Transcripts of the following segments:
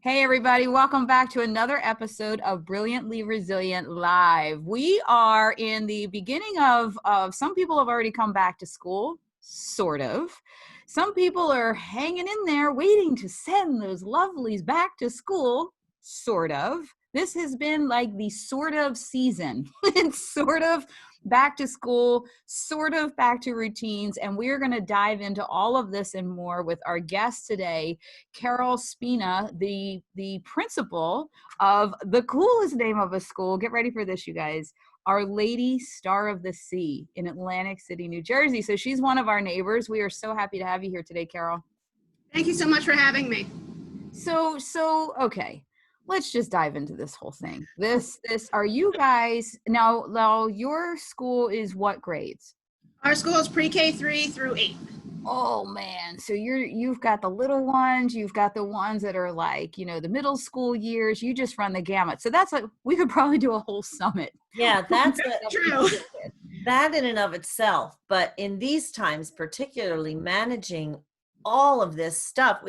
Hey everybody, welcome back to another episode of Brilliantly Resilient Live. We are in the beginning of some people have already come back to school, sort of. Some people are hanging in there waiting to send those lovelies back to school, sort of. This has been like the sort of season. It's sort of back to school, sort of back to routines, and we're going to dive into all of this and more with our guest today, Carol Spina, the principal of the coolest name of a school. Get ready for this, you guys. Our Lady Star of the Sea in Atlantic City, New Jersey. So she's one of our neighbors. We are so happy to have you here today, Carol. Thank you so much for having me. So okay. Let's just dive into this whole thing. Are you guys now your school is what grades? Our school is pre-K 3 through 8. Oh man, so you've got the little ones, you've got the ones that are like, the middle school years, you just run the gamut. So that's like, we could probably do a whole summit. Yeah, that's true. That in and of itself. But in these times, particularly managing all of this stuff,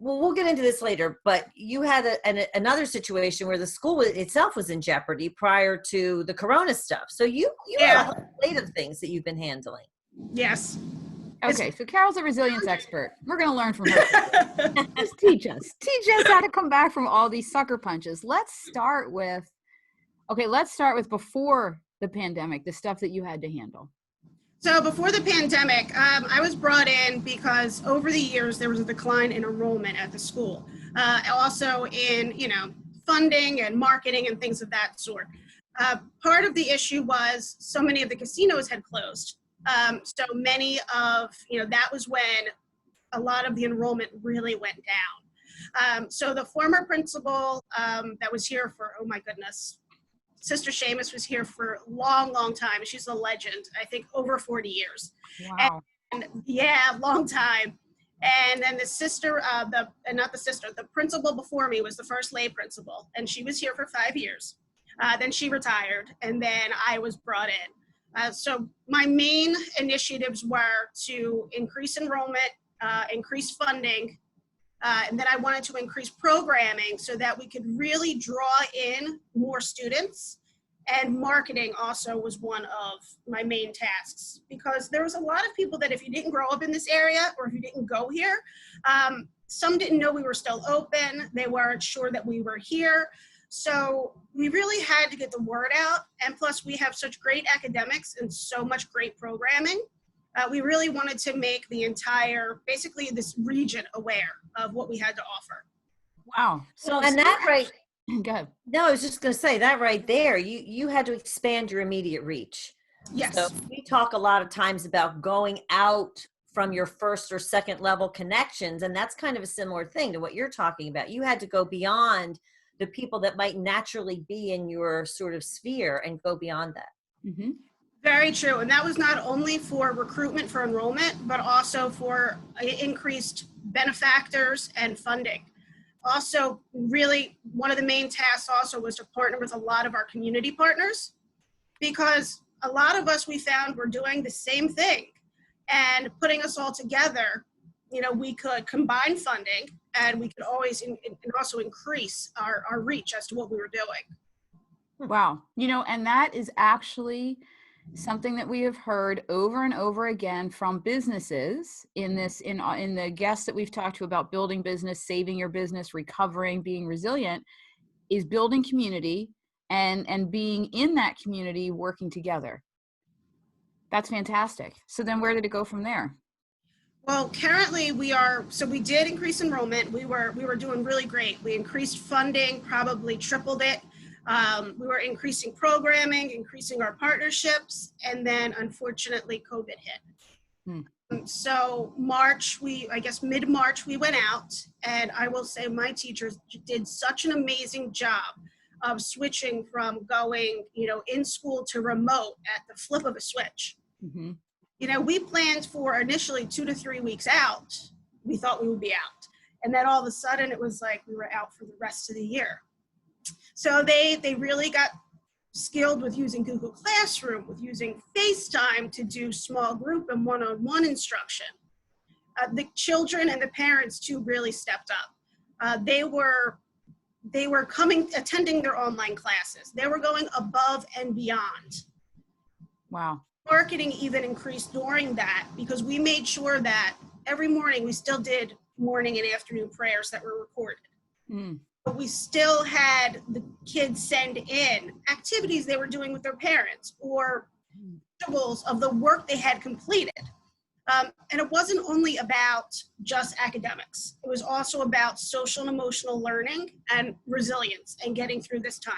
we'll get into this later, but you had another situation where the school itself was in jeopardy prior to the Corona stuff. So you have a whole plate of things that you've been handling. Yes. Okay, so Carol's a resilience expert. We're going to learn from her. Just teach us how to come back from all these sucker punches. Let's start with before the pandemic, the stuff that you had to handle. So before the pandemic, I was brought in because over the years, there was a decline in enrollment at the school. Also in, funding and marketing and things of that sort. Part of the issue was so many of the casinos had closed. So many of, that was when a lot of the enrollment really went down. So the former principal that was here for, oh my goodness, Sister Seamus was here for a long, long time. She's a legend, I think over 40 years. Wow. And yeah, long time. And then the principal before me was the first lay principal, and she was here for 5 years. Then she retired, and then I was brought in. So my main initiatives were to increase enrollment, increase funding, and then I wanted to increase programming so that we could really draw in more students. And marketing also was one of my main tasks, because there was a lot of people that if you didn't grow up in this area or if you didn't go here, some didn't know we were still open. They weren't sure that we were here. So we really had to get the word out. And plus we have such great academics and so much great programming. We really wanted to make the entire, basically this region aware of what we had to offer. Wow. So and that right. Go ahead. No, I was just going to say that right there. You had to expand your immediate reach. Yes. So we talk a lot of times about going out from your first or second level connections. And that's kind of a similar thing to what you're talking about. You had to go beyond the people that might naturally be in your sort of sphere and go beyond that. Mm-hmm. Very true. And that was not only for recruitment for enrollment, but also for increased benefactors and funding. Also, really, one of the main tasks also was to partner with a lot of our community partners, because a lot of us we found were doing the same thing, and putting us all together, we could combine funding and we could always and also increase our reach as to what we were doing. Wow. And that is actually something that we have heard over and over again from businesses in the guests that we've talked to about building business, saving your business, recovering, being resilient, is building community and being in that community, working together. That's fantastic. So then where did it go from there? Well, currently we did increase enrollment. We were doing really great. We increased funding, probably tripled it. We were increasing programming, increasing our partnerships, and then unfortunately COVID hit. So mid-March we went out, and I will say my teachers did such an amazing job of switching from going, in school to remote at the flip of a switch. Mm-hmm. We planned for initially 2 to 3 weeks out. We thought we would be out. And then all of a sudden it was like we were out for the rest of the year. So they really got skilled with using Google Classroom, with using FaceTime to do small group and one-on-one instruction. The children and the parents too really stepped up. they were attending their online classes. They were going above and beyond. Wow. Marketing even increased during that because we made sure that every morning we still did morning and afternoon prayers that were recorded. But we still had the kids send in activities they were doing with their parents or visuals of the work they had completed. And it wasn't only about just academics. It was also about social and emotional learning and resilience and getting through this time.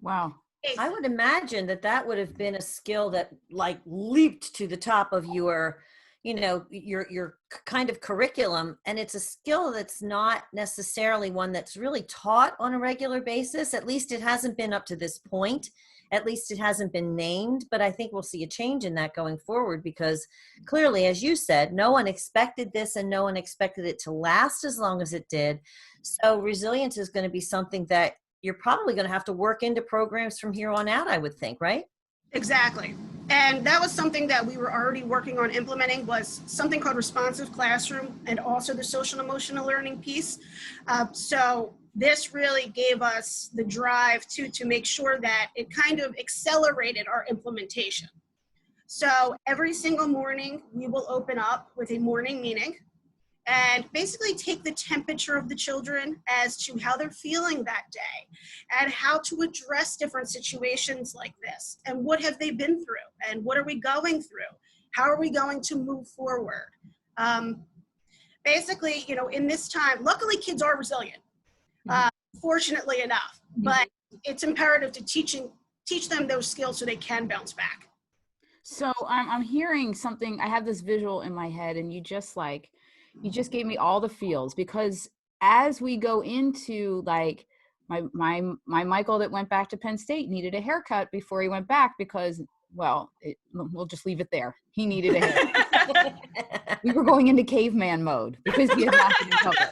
Wow. I would imagine that that would have been a skill that like leaped to the top of your, you know, your kind of curriculum. And it's a skill that's not necessarily one that's really taught on a regular basis. At least it hasn't been up to this point. At least it hasn't been named, but I think we'll see a change in that going forward because clearly, as you said, no one expected this and no one expected it to last as long as it did. So resilience is going to be something that you're probably going to have to work into programs from here on out, I would think, right? Exactly. And that was something that we were already working on implementing was something called responsive classroom and also the social and emotional learning piece. So this really gave us the drive to make sure that it kind of accelerated our implementation. So every single morning we will open up with a morning meeting and basically take the temperature of the children as to how they're feeling that day and how to address different situations like this and what have they been through and what are we going through? How are we going to move forward? Basically, you know, in this time, luckily kids are resilient, fortunately enough, but it's imperative to teach them those skills so they can bounce back. So I'm hearing something, I have this visual in my head and you just gave me all the feels because as we go into like my Michael that went back to Penn State needed a haircut before he went back because, well, we'll just leave it there. He needed a haircut. We were going into caveman mode because he had not been in public.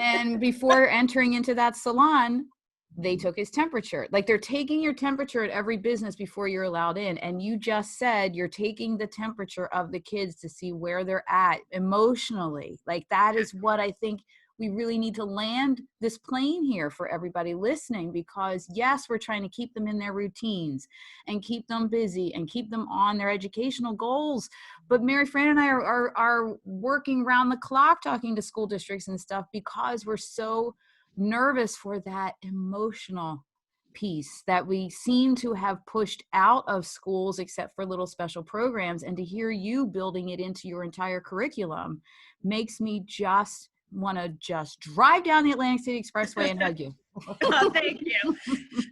And before entering into that salon, they took his temperature. Like they're taking your temperature at every business before you're allowed in. And you just said you're taking the temperature of the kids to see where they're at emotionally. Like that is what I think we really need to land this plane here for everybody listening, because yes, we're trying to keep them in their routines and keep them busy and keep them on their educational goals. But Mary Fran and I are working round the clock talking to school districts and stuff because we're so nervous for that emotional piece that we seem to have pushed out of schools except for little special programs. And to hear you building it into your entire curriculum makes me just want to just drive down the Atlantic City Expressway and hug you. Oh, thank you.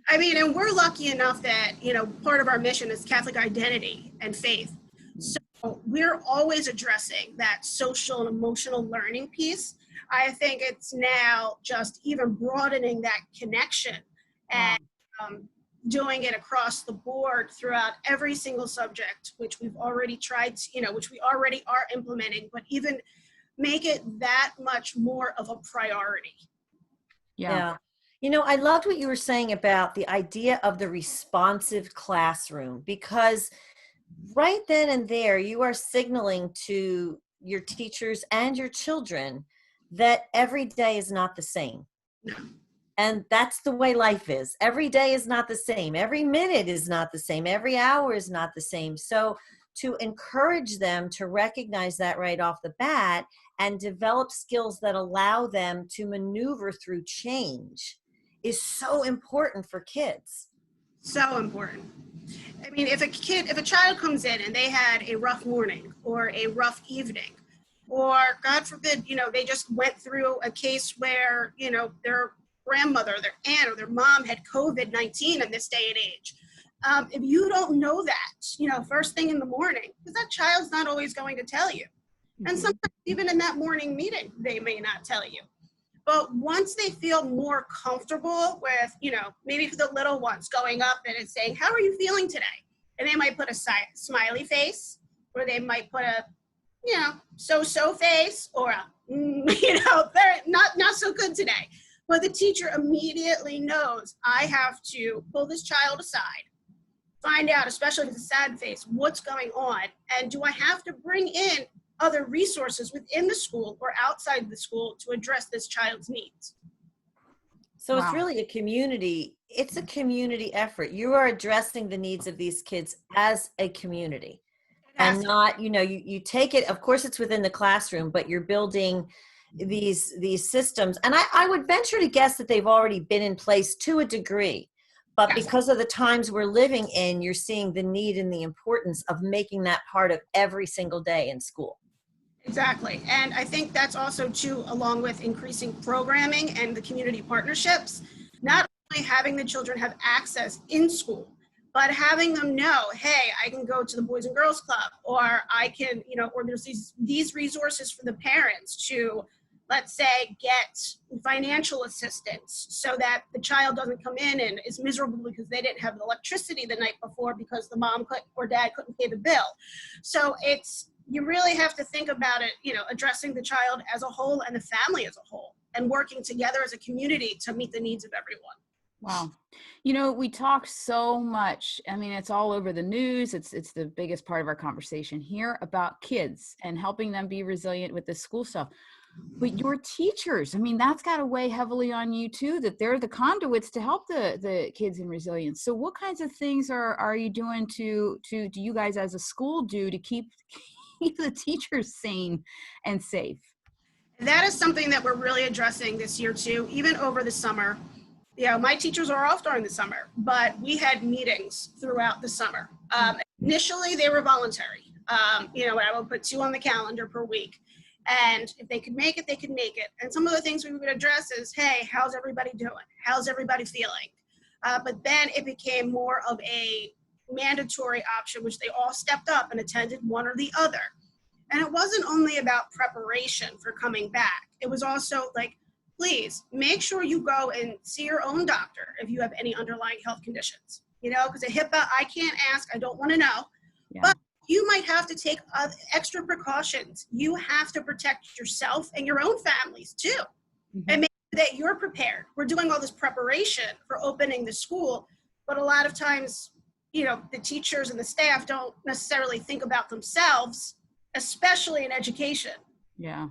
I mean, and we're lucky enough that, you know, part of our mission is Catholic identity and faith. So we're always addressing that social and emotional learning piece. I think it's now just even broadening that connection and doing it across the board throughout every single subject, which we've already tried to, you know, which we already are implementing, but even make it that much more of a priority. Yeah. You know, I loved what you were saying about the idea of the responsive classroom, because right then and there, you are signaling to your teachers and your children that every day is not the same. And that's the way life is. Every day is not the same. Every minute is not the same. Every hour is not the same. So to encourage them to recognize that right off the bat and develop skills that allow them to maneuver through change is so important for kids. So important. I mean, if a child comes in and they had a rough morning or a rough evening, or God forbid, you know, they just went through a case where, you know, their grandmother, their aunt, or their mom had COVID-19 in this day and age. If you don't know that, you know, first thing in the morning, because that child's not always going to tell you. And sometimes even in that morning meeting, they may not tell you. But once they feel more comfortable with, you know, maybe for the little ones going up and it's saying, how are you feeling today? And they might put a smiley face, or they might put a, you know, so-so face, or a, you know, they're not so good today. But the teacher immediately knows, I have to pull this child aside, find out, especially if it's a sad face, what's going on, and do I have to bring in other resources within the school or outside the school to address this child's needs. So it's Wow. really it's a community effort. You are addressing the needs of these kids as a community. And not, you take it, of course it's within the classroom, but you're building these systems. And I would venture to guess that they've already been in place to a degree. But Yes. because of the times we're living in, you're seeing the need and the importance of making that part of every single day in school. Exactly. And I think that's also too, along with increasing programming and the community partnerships, not only having the children have access in school, but having them know, hey, I can go to the Boys and Girls Club, or I can, or there's these resources for the parents to, let's say, get financial assistance so that the child doesn't come in and is miserable because they didn't have electricity the night before because the mom or dad couldn't pay the bill. So you really have to think about it, addressing the child as a whole and the family as a whole, and working together as a community to meet the needs of everyone. Wow. We talk so much. I mean, it's all over the news. It's the biggest part of our conversation here about kids and helping them be resilient with the school stuff. But your teachers, I mean, that's got to weigh heavily on you too, that they're the conduits to help the kids in resilience. So what kinds of things are you doing do you guys as a school do to keep the teachers sane and safe? That is something that we're really addressing this year too, even over the summer. My teachers are off during the summer, but we had meetings throughout the summer. Initially, they were voluntary. I would put 2 on the calendar per week. And if they could make it, they could make it. And some of the things we would address is, hey, how's everybody doing? How's everybody feeling? But then it became more of a mandatory option, which they all stepped up and attended one or the other. And it wasn't only about preparation for coming back. It was also like, please make sure you go and see your own doctor if you have any underlying health conditions, because a HIPAA, I can't ask, I don't want to know. Yeah. But you might have to take extra precautions. You have to protect yourself and your own families too. Mm-hmm. And make sure that you're prepared. We're doing all this preparation for opening the school, but a lot of times, the teachers and the staff don't necessarily think about themselves, especially in education. Yeah.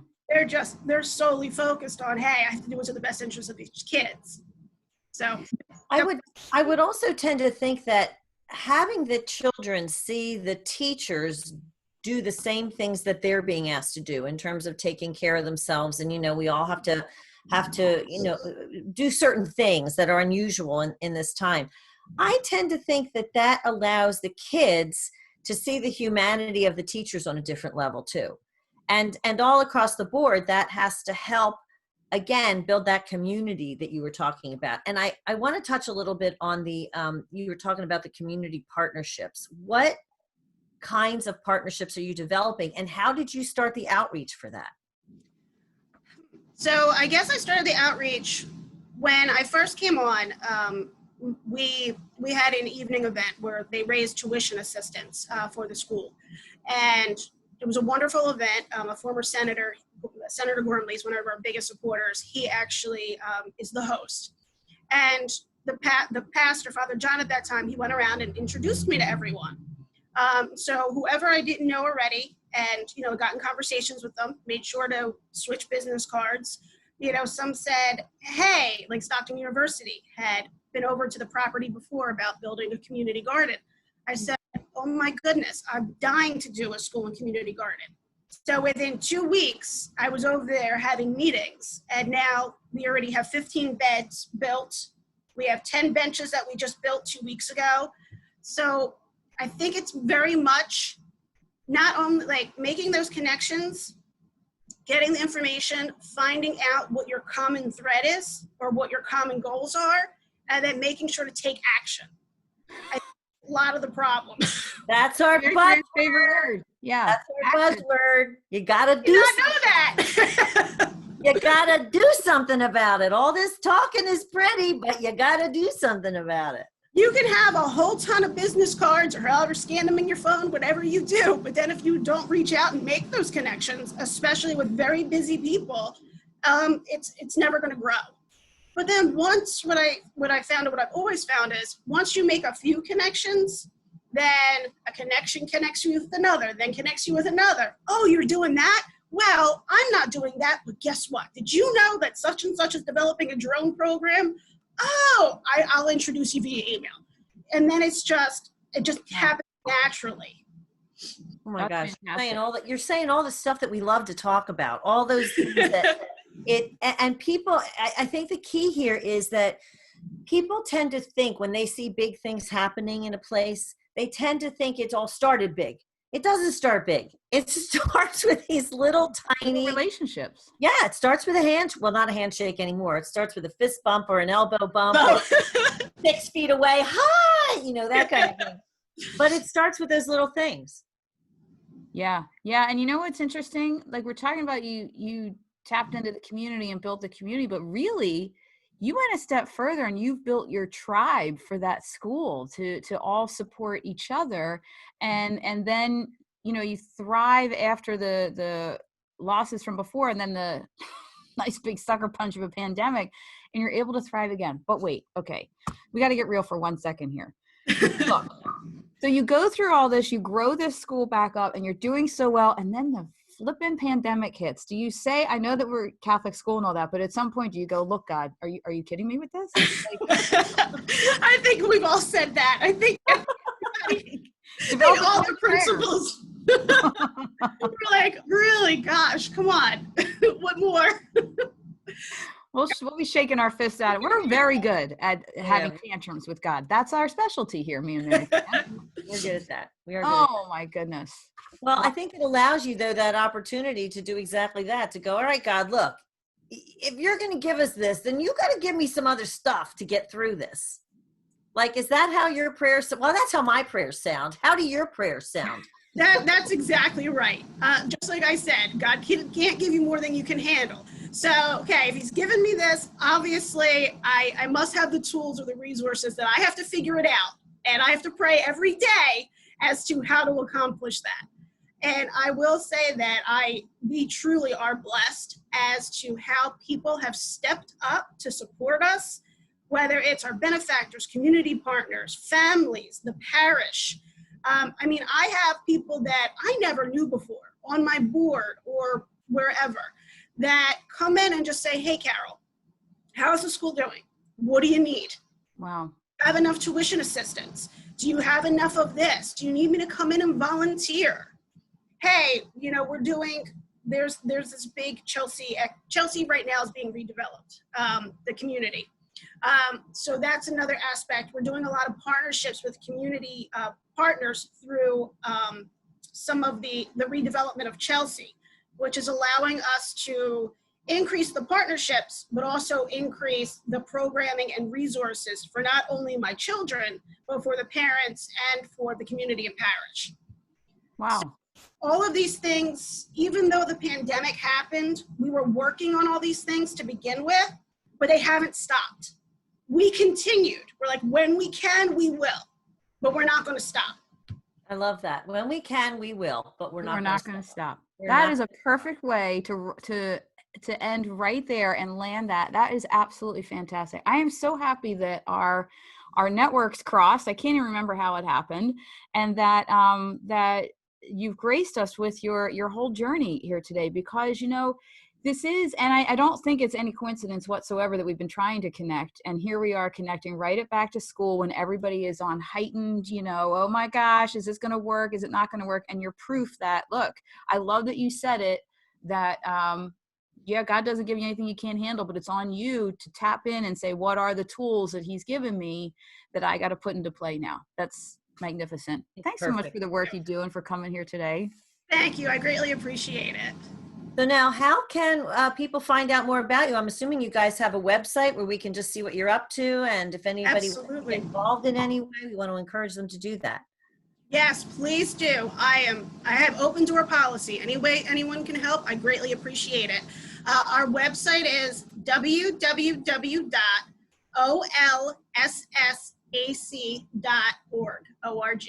They're solely focused on, hey, I have to do what's in the best interest of these kids. So I would also tend to think that having the children see the teachers do the same things that they're being asked to do in terms of taking care of themselves. And, we all have to, do certain things that are unusual in this time. I tend to think that allows the kids to see the humanity of the teachers on a different level too. And all across the board, that has to help, again, build that community that you were talking about. And I want to touch a little bit on you were talking about the community partnerships. What kinds of partnerships are you developing, and how did you start the outreach for that? So I guess I started the outreach when I first came on. We had an evening event where they raised tuition assistance for the school. And it was a wonderful event. A former Senator Gormley is one of our biggest supporters. He actually is the host. And the pastor, Father John at that time, he went around and introduced me to everyone. So whoever I didn't know already, and, got in conversations with them, made sure to switch business cards. Some said, hey, like Stockton University had been over to the property before about building a community garden. I said, oh my goodness, I'm dying to do a school and community garden. So within 2 weeks, I was over there having meetings, and now we already have 15 beds built. We have 10 benches that we just built 2 weeks ago. So I think it's very much not only like making those connections, getting the information, finding out what your common thread is or what your common goals are, and then making sure to take action. A lot of the problem. That's our favorite word. Yeah. That's our buzzword. You gotta do know that. You gotta do something about it. All this talking is pretty, but you gotta do something about it. You can have a whole ton of business cards or however, scan them in your phone, whatever you do. But then if you don't reach out and make those connections, especially with very busy people, it's never going to grow. But then once what I found and what I've always found is once you make a few connections, Then a connection connects you with another, then connects you with another. Oh, you're doing that? Well, I'm not doing that, but guess what? Did you know that such and such is developing a drone program? Oh, I'll introduce you via email. And then it just happens naturally. Oh my That's gosh, you're saying all the stuff that we love to talk about, all those things that and people, I think the key here is that people tend to think when they see big things happening in a place, they tend to think it's all started big. It doesn't start big. It starts with these little tiny relationships. Yeah, it starts with not a handshake anymore. It starts with a fist bump or an elbow bump. 6 feet away, hi, that kind of thing. But it starts with those little things. Yeah. Yeah. And you know what's interesting? Like, we're talking about you tapped into the community and built the community, but really you went a step further and you've built your tribe for that school to all support each other. And then, you thrive after the losses from before, and then the nice big sucker punch of a pandemic, and you're able to thrive again. But wait, okay, we got to get real for 1 second here. Look, so you go through all this, you grow this school back up, and you're doing so well, and then the flipping pandemic hits. Do you say, I know that we're Catholic school and all that, but at some point do you go, look, God, are you kidding me with this? I think we've all said that. I think all the principals we're like, really, gosh, come on. What more? We'll be shaking our fists at it. We're very good at having tantrums with God. That's our specialty here, me and Mary. We're good at that. We are. Oh my goodness. Well, I think it allows you, though, that opportunity to do exactly that, to go, all right, God, look, if you're going to give us this, then you got to give me some other stuff to get through this. Like, is that how your prayers? Well, that's how my prayers sound. How do your prayers sound? That's exactly right. Just like I said, God can't give you more than you can handle. So, okay, if he's given me this, obviously I must have the tools or the resources that I have to figure it out. And I have to pray every day as to how to accomplish that. And I will say that we truly are blessed as to how people have stepped up to support us, whether it's our benefactors, community partners, families, the parish. I have people that I never knew before on my board or wherever that come in and just say, hey, Carol, how's the school doing? What do you need? Wow. Have enough tuition assistance? Do you have enough of this? Do you need me to come in and volunteer? Hey, there's this big Chelsea right now is being redeveloped, the community. So that's another aspect. We're doing a lot of partnerships with community partners through some of the redevelopment of Chelsea, which is allowing us to increase the partnerships, but also increase the programming and resources for not only my children, but for the parents and for the community and parish. Wow. So all of these things, even though the pandemic happened, we were working on all these things to begin with, but they haven't stopped. We continued. We're like, when we can, we will, but we're not going to stop. I love that. When we can, we will, but we're not going to stop. That is a perfect way to end right there and land that. That is absolutely fantastic. I am so happy that our networks crossed. I can't even remember how it happened, and that that you've graced us with your whole journey here today, because this is, and I don't think it's any coincidence whatsoever that we've been trying to connect, and here we are connecting right at back to school when everybody is on heightened, oh my gosh, is this going to work? Is it not going to work? And you're proof that, look, I love that you said it, that God doesn't give you anything you can't handle, but it's on you to tap in and say, what are the tools that he's given me that I got to put into play now? That's magnificent. Thanks so much for the work you do and for coming here today. Thank you. I greatly appreciate it. So now, how can people find out more about you? I'm assuming you guys have a website where we can just see what you're up to, and if anybody is involved in any way, we want to encourage them to do that. Yes, please do. I have open door policy. Any way anyone can help, I greatly appreciate it. Our website is www.olssac.org.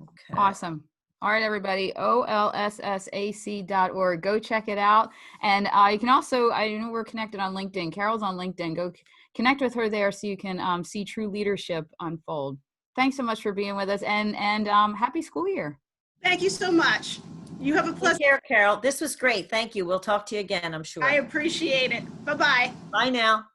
Okay. Awesome. All right, everybody, olssac.org. Go check it out. And you can also, I know we're connected on LinkedIn. Carol's on LinkedIn. Go connect with her there so you can see true leadership unfold. Thanks so much for being with us, and happy school year. Thank you so much. You have a Take pleasant. care, Carol. This was great. Thank you. We'll talk to you again, I'm sure. I appreciate it. Bye-bye. Bye now.